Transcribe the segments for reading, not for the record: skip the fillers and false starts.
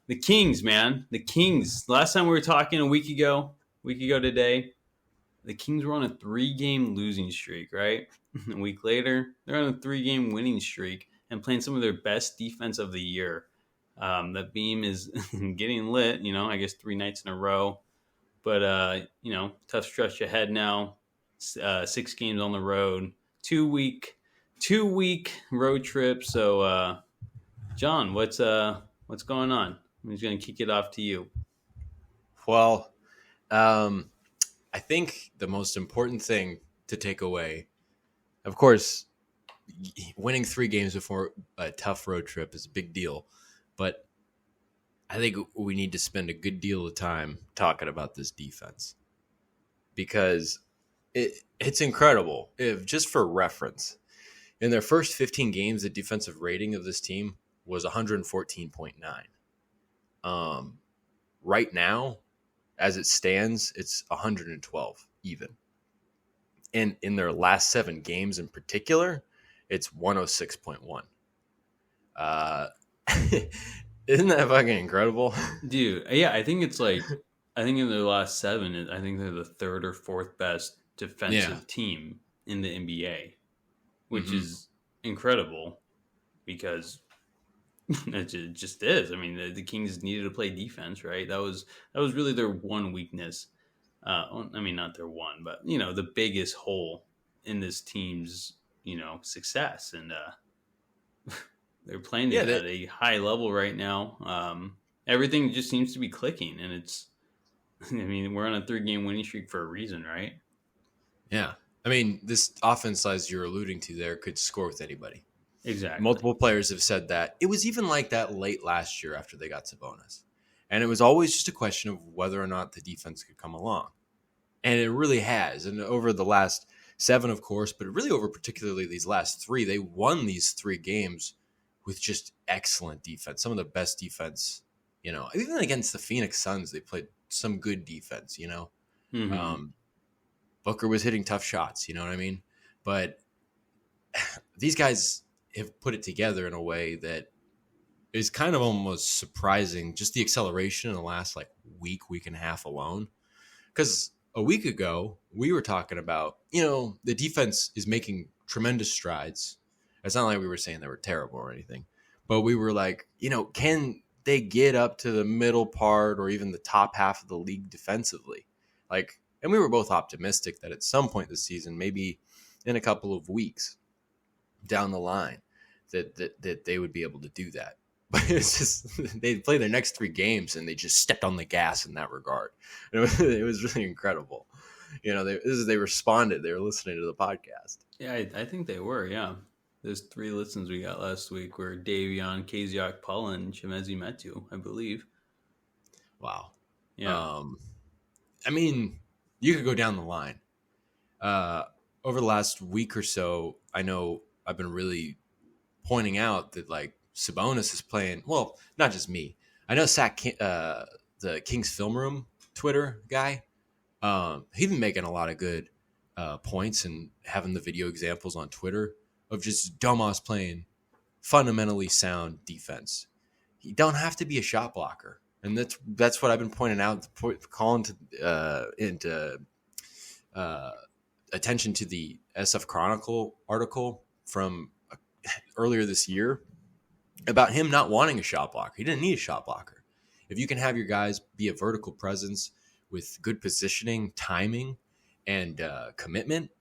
The Kings, man. The Kings. Last time we were talking week ago today, the Kings were on a 3-game losing streak, right? A week later, they're on a 3-game winning streak and playing some of their best defense of the year. That beam is getting lit, I guess 3 nights in a row. But, tough stretch ahead now. 6 games on the road. 2-week road trip. So, John, what's going on? I'm just going to kick it off to you. Well, I think the most important thing to take away, of course, winning 3 games before a tough road trip is a big deal. But I think we need to spend a good deal of time talking about this defense because it's incredible. If just for reference, in their first 15 games, the defensive rating of this team was 114.9. Right now, as it stands, it's 112 even. And in their last 7 games in particular, it's 106.1. Isn't that fucking incredible? Dude, yeah, I think in their last 7, I think they're the 3rd or 4th best defensive team in the NBA, which is incredible because it just is. I mean, the Kings needed to play defense, right? That was really their one weakness. I mean, not their one, but the biggest hole in this team's success, and they're playing it at a high level right now. Everything just seems to be clicking, and it's. I mean, we're on a 3-game winning streak for a reason, right? Yeah, I mean, this offense, as you're alluding to there, could score with anybody. Exactly. Multiple players have said that. It was even like that late last year after they got Sabonis. And it was always just a question of whether or not the defense could come along. And it really has. And over the last 7, of course, but really over particularly these last 3, they won these 3 games with just excellent defense. Some of the best defense, even against the Phoenix Suns, they played some good defense, Mm-hmm. Booker was hitting tough shots, you know what I mean? But these guys have put it together in a way that is kind of almost surprising. Just the acceleration in the last week and a half alone. Because a week ago, we were talking about, the defense is making tremendous strides. It's not like we were saying they were terrible or anything, but we were like, can they get up to the middle part or even the top half of the league defensively? And we were both optimistic that at some point this season, maybe in a couple of weeks down the line, that they would be able to do that. But it's just they played their next 3 games and they just stepped on the gas in that regard. It was really incredible. They responded. They were listening to the podcast. Yeah, I think they were. Yeah, those 3 listens we got last week were Davion, Kaziak, Paul, and Chemezi Metu, I believe. Wow. Yeah. I mean, you could go down the line. Over the last week or so, I know I've been really pointing out that Sabonis is playing well. Not just me. I know the Kings Film Room Twitter guy. He's been making a lot of good points and having the video examples on Twitter of just Domas playing fundamentally sound defense. You don't have to be a shot blocker, and that's what I've been pointing out, calling into attention to the SF Chronicle article from earlier this year about him not wanting a shot blocker. He didn't need a shot blocker. If you can have your guys be a vertical presence with good positioning, timing, and commitment,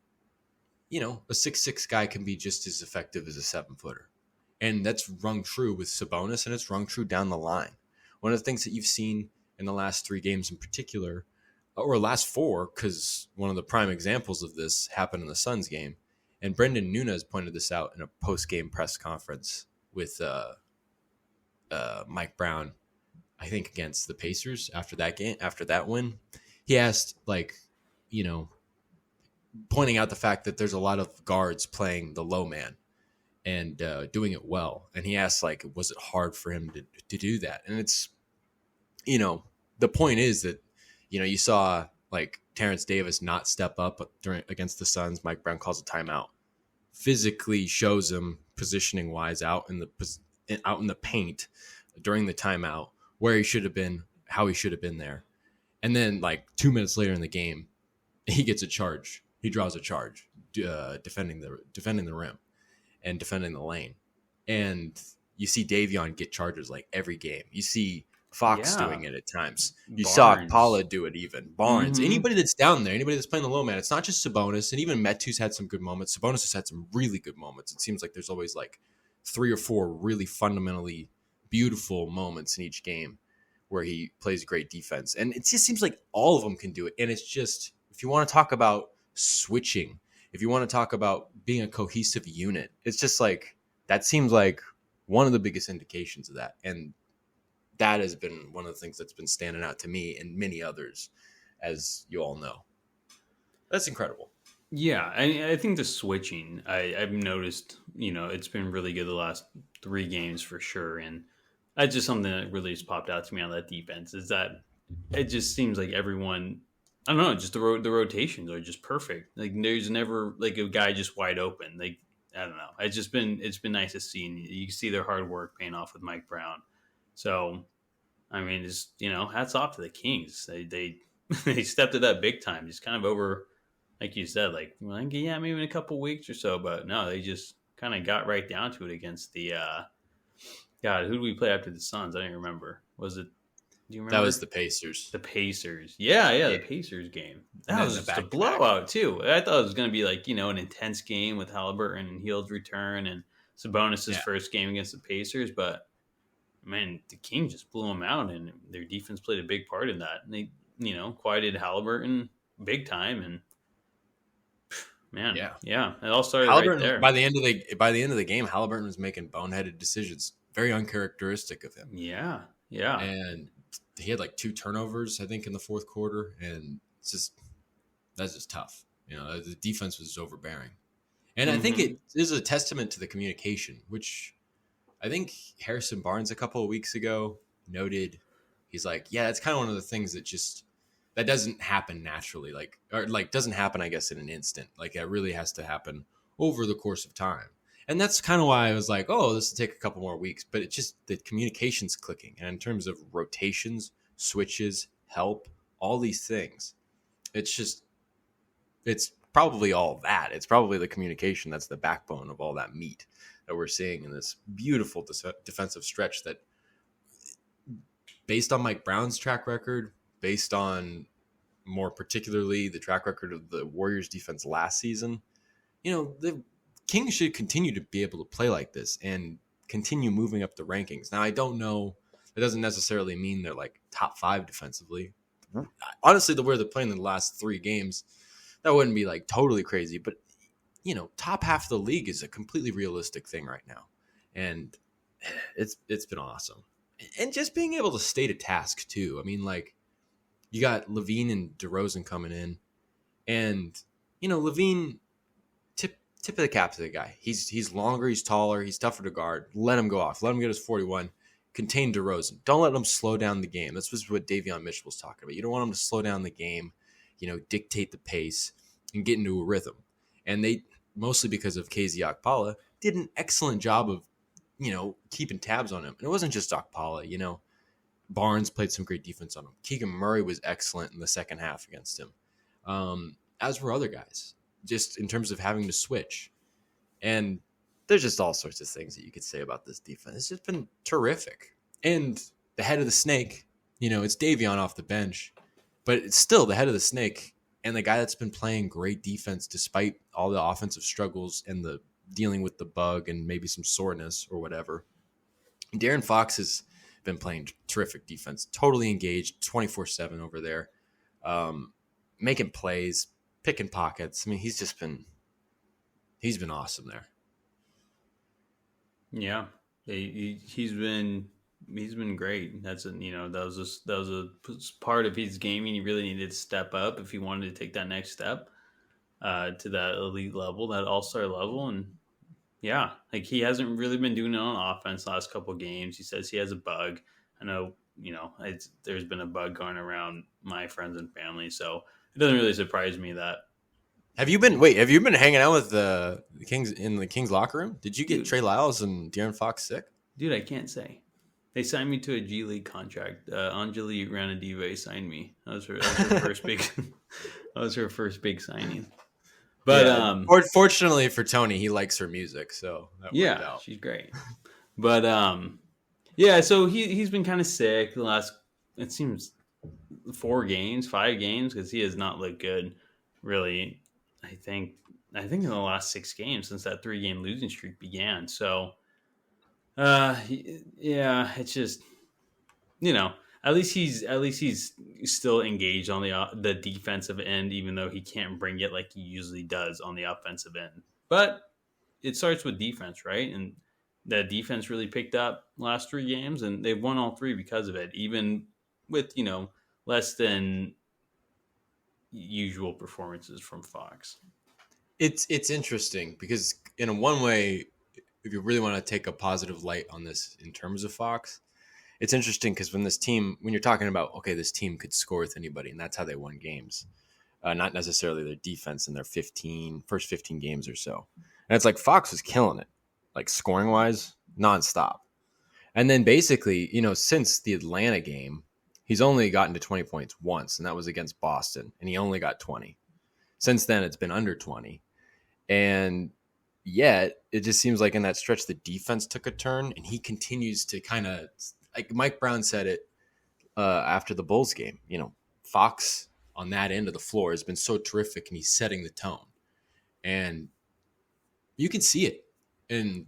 a 6'6" guy can be just as effective as a 7-footer. And that's rung true with Sabonis, and it's rung true down the line. One of the things that you've seen in the last 3 games in particular, or last 4, because one of the prime examples of this happened in the Suns game, and Brendan Nunes pointed this out in a post-game press conference with Mike Brown, I think against the Pacers after that win. He asked, pointing out the fact that there's a lot of guards playing the low man and doing it well. And he asked, was it hard for him to do that? And it's, the point is that, you saw Terrence Davis not step up against the Suns. Mike Brown calls a timeout, physically shows him positioning wise out in the paint during the timeout, where he should have been, how he should have been there. And then like 2 minutes later in the game, he gets a charge. He draws a charge, defending the rim and defending the lane. And you see Davion get charges like every game. You see Fox doing it at times. You saw Paula do it even. Barnes. Anybody that's down there, anybody that's playing the low man, it's not just Sabonis. And even Metu's had some good moments. Sabonis has had some really good moments. It seems like there's always like 3 or 4 really fundamentally beautiful moments in each game where he plays great defense. And it just seems like all of them can do it. And it's just, if you want to talk about switching, if you want to talk about being a cohesive unit, it's just like, that seems like one of the biggest indications of that. And that has been one of the things that's been standing out to me and many others, as you all know. That's incredible. Yeah, I think the switching, I've noticed, it's been really good the last 3 games for sure. And that's just something that really just popped out to me on that defense, is that it just seems like everyone, I don't know, just the rotations are just perfect. Like there's never like a guy just wide open. Like, I don't know. It's been nice to see. And you can see their hard work paying off with Mike Brown. So, I mean, just, hats off to the Kings. They they stepped it up big time. Just kind of over, like you said, maybe in a couple weeks or so. But no, they just kind of got right down to it against the, God, who did we play after the Suns? I don't remember. Was it, do you remember? That was the Pacers. The Pacers. Yeah, the Pacers game. That was just a blowout, too. I thought it was going to be like, an intense game with Halliburton and Hield's return and Sabonis' first game against the Pacers. But, man, the Kings just blew them out, and their defense played a big part in that. And they, quieted Halliburton big time. And, man, yeah, it all started right there. By the end of the game, Halliburton was making boneheaded decisions. Very uncharacteristic of him. Yeah. And he had like 2 turnovers, I think, in the fourth quarter, and that's just tough. The defense was overbearing, and I think it is a testament to the communication, which I think Harrison Barnes a couple of weeks ago noted. He's like, yeah, that's kind of one of the things that doesn't happen naturally, or doesn't happen, I guess, in an instant. Like that really has to happen over the course of time. And that's kind of why I was like, oh, this will take a couple more weeks. But it's just the communication's clicking. And in terms of rotations, switches, help, all these things, it's probably all that. It's probably the communication that's the backbone of all that meat that we're seeing in this beautiful defensive stretch that, based on Mike Brown's track record, based on more particularly the track record of the Warriors defense last season, the Kings should continue to be able to play like this and continue moving up the rankings. Now, I don't know. It doesn't necessarily mean they're like top 5 defensively. Honestly, the way they're playing in the last 3 games, that wouldn't be like totally crazy. But, top half of the league is a completely realistic thing right now. And it's been awesome. And just being able to state a task, too. I mean, like, you got Levine and DeRozan coming in. And, Levine, tip of the cap to the guy. He's longer, he's taller, he's tougher to guard. Let him go off. Let him get his 41. Contain DeRozan. Don't let him slow down the game. That's what Davion Mitchell was talking about. You don't want him to slow down the game, dictate the pace and get into a rhythm. And they, mostly because of KZ Okpala, did an excellent job of, keeping tabs on him. And it wasn't just Okpala, Barnes played some great defense on him. Keegan Murray was excellent in the second half against him. As were other guys, just in terms of having to switch. And there's just all sorts of things that you could say about this defense. It's just been terrific. And the head of the snake, it's Davion off the bench, but it's still the head of the snake and the guy that's been playing great defense despite all the offensive struggles and the dealing with the bug and maybe some soreness or whatever. De'Aaron Fox has been playing terrific defense, totally engaged, 24/7 over there, making plays, picking pockets. I mean, he's been awesome there. Yeah, he's been great. That was a part of his game, and he really needed to step up if he wanted to take that next step to that elite level, that all-star level. And yeah, like he hasn't really been doing it on offense the last couple of games. He says he has a bug. I know, there's been a bug going around my friends and family, so it doesn't really surprise me that. Have you been hanging out with the Kings in the Kings locker room? Did you get Trey Lyles and De'Aaron Fox sick? Dude, I can't say. They signed me to a G League contract. Anjali Ranadive signed me. That was her first big that was her first big signing. But fortunately for Tony, he likes her music, so that worked out. She's great. But yeah, so he's been kind of sick the last, it seems, 5 games, because he has not looked good, really. I think in the last 6 games since that 3-game losing streak began. So, yeah, it's just, at least he's still engaged on the defensive end, even though he can't bring it like he usually does on the offensive end. But it starts with defense, right? And that defense really picked up last 3 games, and they've won all 3 because of it, even with less than usual performances from Fox. It's interesting because in one way, if you really want to take a positive light on this in terms of Fox, it's interesting because when you're talking about, okay, this team could score with anybody, and that's how they won games, not necessarily their defense in their first 15 games or so. And it's like Fox was killing it, like scoring wise, nonstop. And then basically, since the Atlanta game, he's only gotten to 20 points once, and that was against Boston, and he only got 20. Since then, it's been under 20. And yet, it just seems like in that stretch, the defense took a turn, and he continues to kind of, like Mike Brown said it after the Bulls game, Fox on that end of the floor has been so terrific, and he's setting the tone. And you can see it. And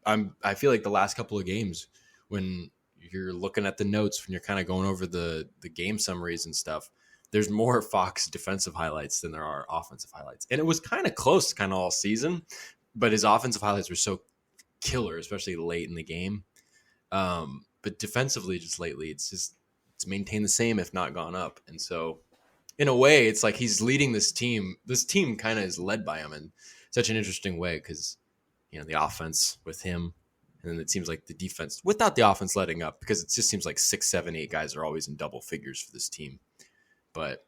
I feel like the last couple of games, when you're looking at the notes, when you're kind of going over the game summaries and stuff, there's more Fox defensive highlights than there are offensive highlights. And it was kind of close kind of all season, but his offensive highlights were so killer, especially late in the game. But defensively, just lately, it's maintained the same, if not gone up. And so in a way, it's like he's leading this team. This team kind of is led by him in such an interesting way because, the offense with him, and then it seems like the defense without the offense letting up, because it just seems like 6, 7, 8 guys are always in double figures for this team. But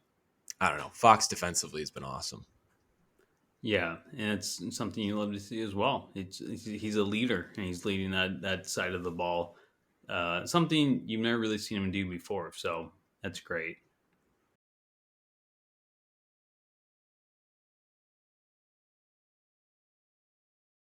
I don't know. Fox defensively has been awesome. Yeah, and it's something you love to see as well. He's a leader, and he's leading that side of the ball. Something you've never really seen him do before, so that's great.